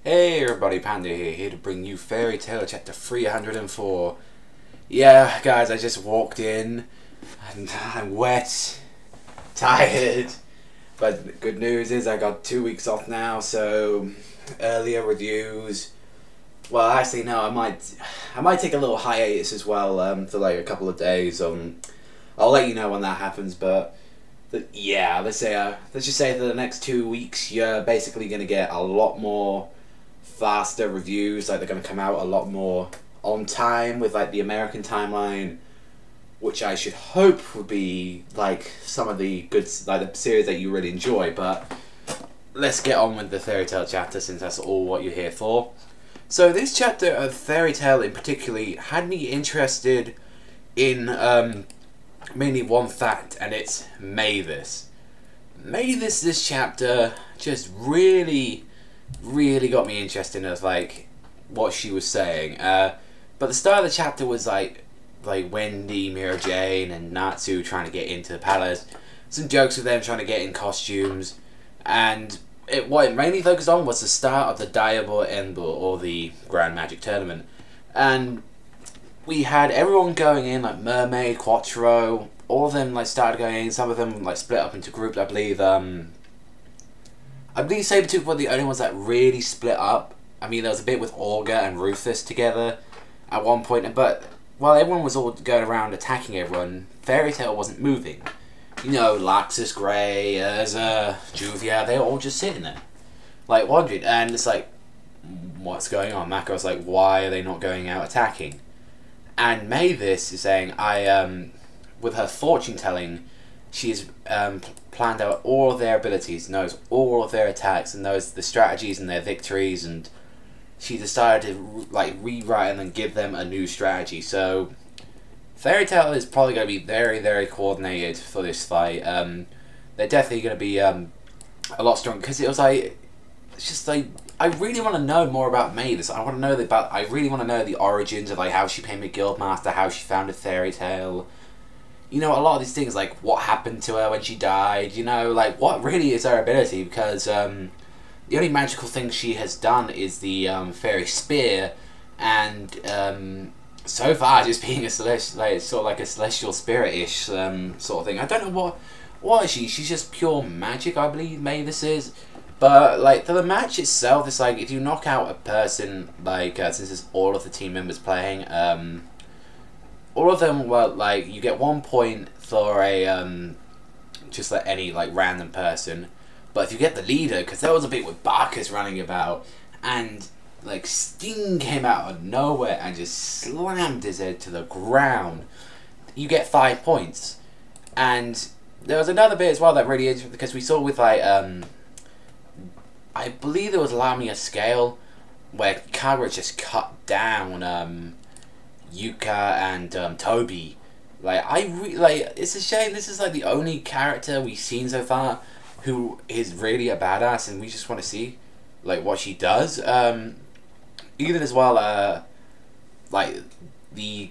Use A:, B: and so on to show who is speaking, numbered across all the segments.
A: Hey everybody, Panda here to bring you Fairy Tail chapter 304. Yeah, guys, I just walked in and I'm wet, tired, but the good news is I got 2 weeks off now, so earlier reviews. Well, actually, no, I might take a little hiatus as well for like a couple of days. I'll let you know when that happens, but yeah, let's just say for the next 2 weeks, you're basically gonna get a lot more faster reviews. Like, they're gonna come out a lot more on time with like the American timeline, which I should hope would be like some of the good, like the series that you really enjoy. But let's get on with the Fairy Tail chapter, since that's all what you're here for. So this chapter of Fairy Tail in particular had me interested in mainly one fact, and it's Mavis. Mavis, this chapter just really got me interested in like what she was saying. But the start of the chapter was like Wendy, Mira Jane, and Natsu trying to get into the palace. Some jokes with them trying to get in costumes, and what it mainly focused on was the start of the Diablo Ember, or the Grand Magic Tournament. And we had everyone going in, like Mermaid, Quattro, all of them like started going in. Some of them like split up into groups. I believe Sabretooth were the only ones that really split up. I mean, there was a bit with Olga and Rufus together at one point, but while everyone was all going around attacking everyone, Fairy Tail wasn't moving. You know, Laxus, Grey, Urza, Juvia, they were all just sitting there, like wondering. And it's like, what's going on? Mako's like, why are they not going out attacking? And Mavis is saying, with her fortune telling, she's planned out all of their abilities, knows all of their attacks, and knows the strategies and their victories, and she decided to like rewrite and then give them a new strategy. So Fairy Tail is probably going to be very coordinated for this fight. They're definitely going to be a lot stronger, because it was like, it's just like, I really want to know more about Mavis. I really want to know the origins of like how she became a guildmaster, how she founded Fairy Tail. You know, a lot of these things, like what happened to her when she died, you know, like what really is her ability, because the only magical thing she has done is the fairy spear, and so far just being a celestial, like sort of like a celestial spirit-ish sort of thing. I don't know what is she? She's just pure magic, I believe Mavis is. But like for the match itself, it's like if you knock out a person, like since it's all of the team members playing, all of them were like, you get 1 point for a just like any like random person. But if you get the leader, because there was a bit with Barkus running about, and like Sting came out of nowhere and just slammed his head to the ground, you get 5 points. And there was another bit as well that really interesting, because we saw with like I believe there was Lamia Scale, where Kagura just cut down Yuka and Toby. Like it's a shame this is like the only character we've seen so far who is really a badass, and we just want to see like what she does. Even as well, like the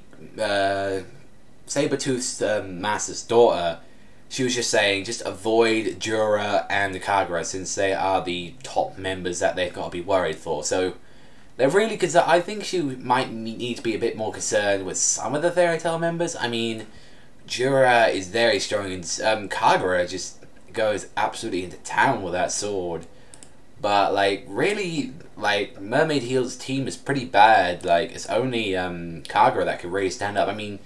A: Sabretooth's master's daughter, she was just saying, just avoid Jura and Kagura, since they are the top members that they've got to be worried for. So they're really concerned. I think she might need to be a bit more concerned with some of the Fairy Tail members. I mean, Jura is very strong, and Kagura just goes absolutely into town with that sword. But like really, like Mermaid Heel's team is pretty bad. Like it's only Kagura that can really stand up. I mean,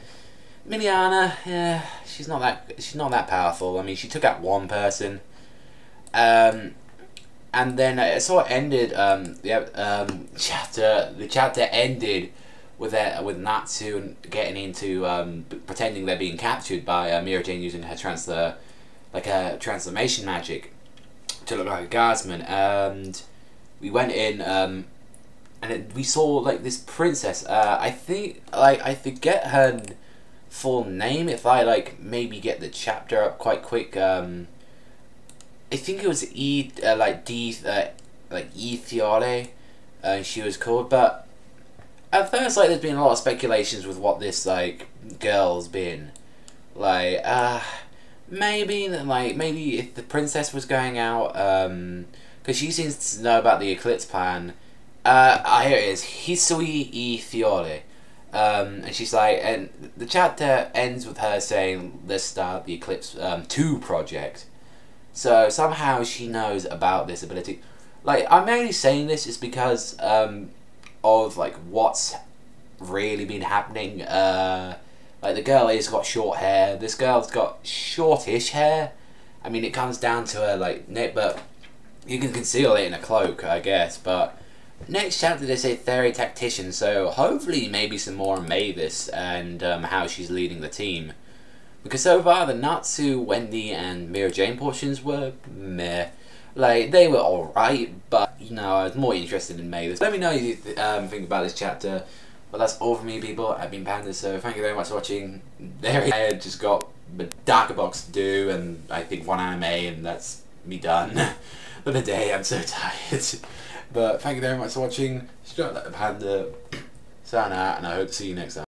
A: Miliana, yeah, she's not that powerful. I mean, she took out one person. And then it sort of ended. The chapter ended with Natsu getting into pretending they're being captured by Mira Jane, using her transformation magic to look like a guardsman. And we went in, and we saw like this princess. I think I forget her full name. If I like maybe get the chapter up quite quick. I think it was Ethiole, she was called. But at first, like, there's been a lot of speculations with what this like girl's been. Like, maybe if the princess was going out, because she seems to know about the Eclipse plan, Here it is. Hisui I Fiore. And she's like, and the chapter ends with her saying, let's start the Eclipse 2 project. So somehow she knows about this ability. Like, I'm mainly saying this is because of like what's really been happening. Like, the girl has got short hair. This girl's got shortish hair. I mean, it comes down to her like neck, but you can conceal it in a cloak, I guess. But next chapter they say Fairy Tactician, so hopefully maybe some more on Mavis and how she's leading the team. Because so far the Natsu, Wendy and Mira Jane portions were meh. Like, they were alright, but you know, I was more interested in Mavis. Let me know what you think about this chapter. But that's all from me, people. I've been Panda, so thank you very much for watching. There I had just got the darker box to do, and I think one anime, and that's me done for the day. I'm so tired. But thank you very much for watching. Straight like the Panda. Sign out, and I hope to see you next time.